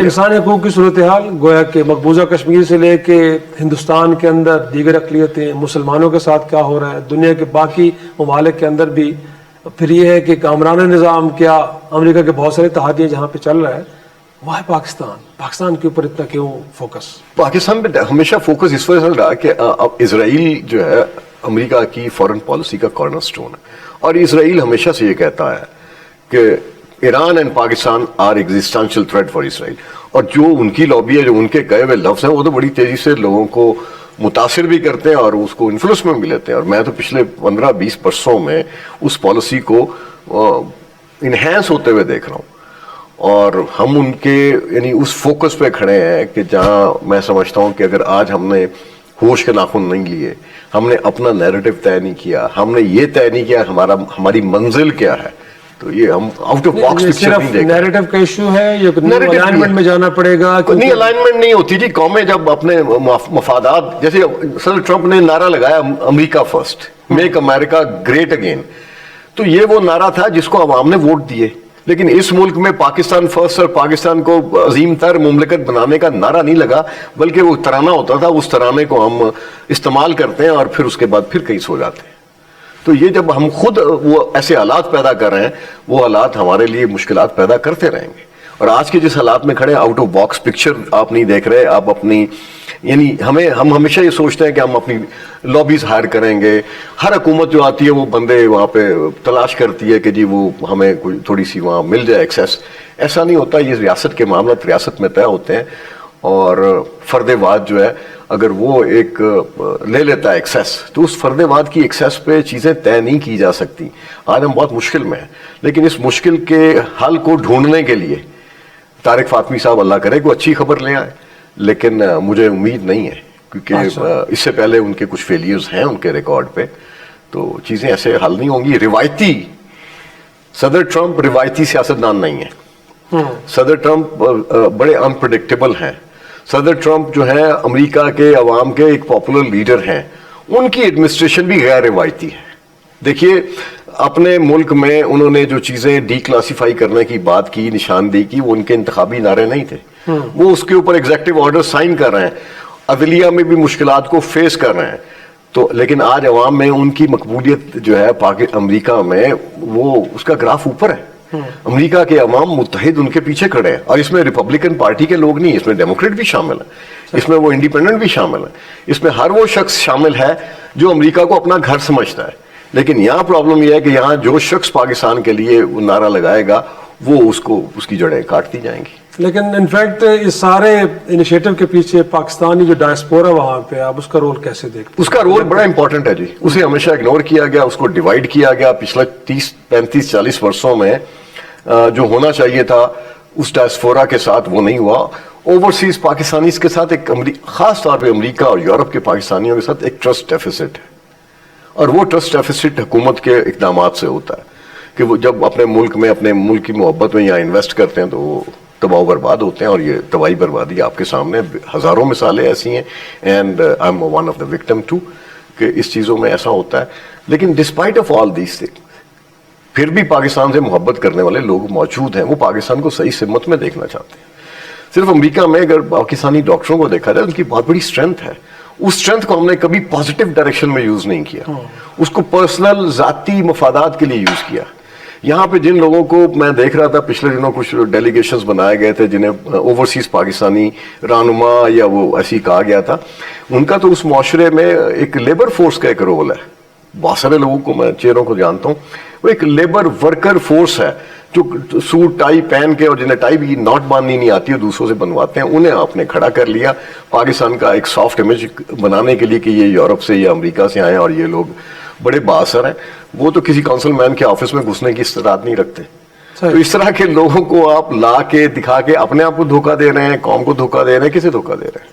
انسانی حقوق کی صورتحال گویا کہ مقبوضہ کشمیر سے لے کے ہندوستان کے اندر دیگر اقلیتیں مسلمانوں کے ساتھ کیا ہو رہا ہے, دنیا کے باقی ممالک کے اندر بھی, پھر یہ ہے کہ کامران نظام کیا, امریکہ کے بہت سارے اتحادیے جہاں پہ چل رہا ہے, وہ ہے پاکستان کے اوپر اتنا کیوں فوکس؟ پاکستان پہ ہمیشہ فوکس اس وجہ سے رہا کہ اسرائیل جو ہے امریکہ کی فورن پالیسی کا کارنر سٹون ہے, اور اسرائیل ہمیشہ سے یہ کہتا ہے کہ Iran and Pakistan are existential threat for Israel, اور جو ان کی لابی ہے, جو ان کے کہے ہوئے لفظ ہیں, وہ تو بڑی تیزی سے لوگوں کو متاثر بھی کرتے ہیں اور اس کو انفلوئنس میں بھی لیتے ہیں. اور میں تو پچھلے 15-20 برسوں میں اس پالیسی کو انہینس ہوتے ہوئے دیکھ رہا ہوں, اور ہم ان کے یعنی اس فوکس پہ کھڑے ہیں کہ جہاں میں سمجھتا ہوں کہ اگر آج ہم نے ہوش کے ناخن نہیں لیے, ہم نے اپنا نیریٹو طے نہیں کیا, ہم نے یہ طے نہیں کیا ہماری منزل کیا ہے, تو یہ ہم آؤٹ آف باکس پکچر نہیں دیکھ رہے. نیریٹو کا ایشو ہے, یہ الائنمنٹ میں جانا پڑے گا. نہیں, الائنمنٹ نہیں ہوتی جی. قومیں جب اپنے مفادات, جیسے صدر ٹرمپ نے نعرہ لگایا امریکہ فرسٹ, میک امریکہ گریٹ اگین, تو یہ وہ نعرہ تھا جس کو عوام نے ووٹ دیے. لیکن اس ملک میں پاکستان فرسٹ اور پاکستان کو عظیم تر مملکت بنانے کا نعرہ نہیں لگا, بلکہ وہ ترانہ ہوتا تھا. اس ترانے کو ہم استعمال کرتے ہیں اور پھر اس کے بعد پھر کہیں سو جاتے ہیں. تو یہ جب ہم خود وہ ایسے حالات پیدا کر رہے ہیں, وہ حالات ہمارے لیے مشکلات پیدا کرتے رہیں گے. اور آج کے جس حالات میں کھڑے ہیں, آؤٹ آف باکس پکچر آپ نہیں دیکھ رہے. آپ اپنی یعنی ہم ہمیشہ یہ سوچتے ہیں کہ ہم اپنی لابیز ہائر کریں گے. ہر حکومت جو آتی ہے وہ بندے وہاں پہ تلاش کرتی ہے کہ جی وہ ہمیں کوئی تھوڑی سی وہاں مل جائے ایکسیس. ایسا نہیں ہوتا. یہ ریاست کے معاملات ریاست میں طے ہوتے ہیں, اور فرد واد جو ہے اگر وہ ایک لے لیتا ہے ایکسیس, تو اس فرد واد کی ایکسیس پہ چیزیں طے نہیں کی جا سکتی. آج ہم بہت مشکل میں ہیں, لیکن اس مشکل کے حل کو ڈھونڈنے کے لیے طارق فاطمی صاحب اللہ کرے کوئی اچھی خبر لے آئے, لیکن مجھے امید نہیں ہے, کیونکہ اس سے پہلے ان کے کچھ فیلیئرز ہیں ان کے ریکارڈ پہ, تو چیزیں ایسے حل نہیں ہوں گی. روایتی صدر ٹرمپ روایتی سیاستدان نہیں ہے. صدر ٹرمپ بڑے انپریڈکٹیبل ہیں. صدر ٹرمپ جو ہیں امریکہ کے عوام کے ایک پاپولر لیڈر ہیں. ان کی ایڈمنسٹریشن بھی غیر روایتی ہے. دیکھیے اپنے ملک میں انہوں نے جو چیزیں ڈی کلاسیفائی کرنے کی بات کی, نشاندہی کی, وہ ان کے انتخابی نعرے نہیں تھے. وہ اس کے اوپر ایگزیکٹو آرڈر سائن کر رہے ہیں, عدلیہ میں بھی مشکلات کو فیس کر رہے ہیں. تو لیکن آج عوام میں ان کی مقبولیت جو ہے امریکہ میں, وہ اس کا گراف اوپر ہے. امریکہ کے عوام متحد ان کے پیچھے کھڑے ہیں, اور اس میں ریپبلکن پارٹی کے لوگ نہیں, اس میں ڈیموکریٹ بھی شامل ہیں, اس میں وہ انڈیپینڈنٹ بھی شامل ہیں, اس میں ہر وہ شخص شامل ہے جو امریکہ کو اپنا گھر سمجھتا ہے. لیکن یہاں پرابلم یہ ہے کہ یہاں جو شخص پاکستان کے لیے نعرہ لگائے گا وہ اس کی جڑیں کاٹتی جائیں گی. لیکن انفیکٹ اس سارے انیشیٹو کے پیچھے پاکستانی جو ڈائسپورا وہاں پہ, آپ اس کا رول کیسے دیکھتے ہیں؟ اس کا رول بڑا امپورٹنٹ ہے جی. اسے ہمیشہ اگنور کیا گیا, اس کو ڈیوائیڈ کیا گیا. پچھلے 30-35-40 برسوں میں جو ہونا چاہیے تھا اس ڈائسپورا کے ساتھ وہ نہیں ہوا. اوورسیز پاکستانیز کے ساتھ ایک خاص طور پہ امریکہ اور یورپ کے پاکستانیوں کے ساتھ ایک ٹرسٹ ڈیفیسٹ ہے, اور وہ ٹرسٹ ڈیفیسٹ حکومت کے اقدامات سے ہوتا ہے کہ وہ جب اپنے ملک میں اپنے ملک کی محبت میں یہاں انویسٹ کرتے ہیں تو وہ تباہ و برباد ہوتے ہیں. اور یہ تباہی بربادی آپ کے سامنے ہزاروں مثالیں ایسی ہیں, and I am one of the victim too, کہ اس چیزوں میں ایسا ہوتا ہے. لیکن despite of all these thing پھر بھی پاکستان سے محبت کرنے والے لوگ موجود ہیں. وہ پاکستان کو صحیح سمت میں دیکھنا چاہتے ہیں. صرف امریکہ میں اگر پاکستانی ڈاکٹروں کو دیکھا جائے, ان کی بہت بڑی اسٹرینتھ ہے. اس اسٹرینتھ کو ہم نے کبھی پازیٹیو ڈائریکشن میں یوز نہیں کیا, اس کو پرسنل ذاتی مفادات کے لیے یوز کیا. یہاں پہ جن لوگوں کو میں دیکھ رہا تھا پچھلے دنوں, کچھ ڈیلیگیشنز بنائے گئے تھے جنہیں اوورسیز پاکستانی رہنما یا وہ ایسی کہا گیا تھا, ان کا تو اس معاشرے میں ایک لیبر فورس کا ایک رول ہے. بہت سارے لوگوں کو میں چہروں کو جانتا ہوں, وہ ایک لیبر ورکر فورس ہے جو سوٹ ٹائی پہن کے, اور جنہیں ٹائی بھی ناٹ باندھنی نہیں آتی ہے دوسروں سے بنواتے ہیں, انہیں آپ نے کھڑا کر لیا پاکستان کا ایک سافٹ امیج بنانے کے لیے کہ یہ یورپ سے یا امریکہ سے آئے اور یہ لوگ بڑے بااثر ہیں. وہ تو کسی کونسل مین کے آفس میں گھسنے کی استعداد نہیں رکھتے. تو اس طرح کے لوگوں کو آپ لا کے دکھا کے اپنے آپ کو دھوکہ دے رہے ہیں, قوم کو دھوکہ دے رہے ہیں, کسے دھوکہ دے رہے ہیں؟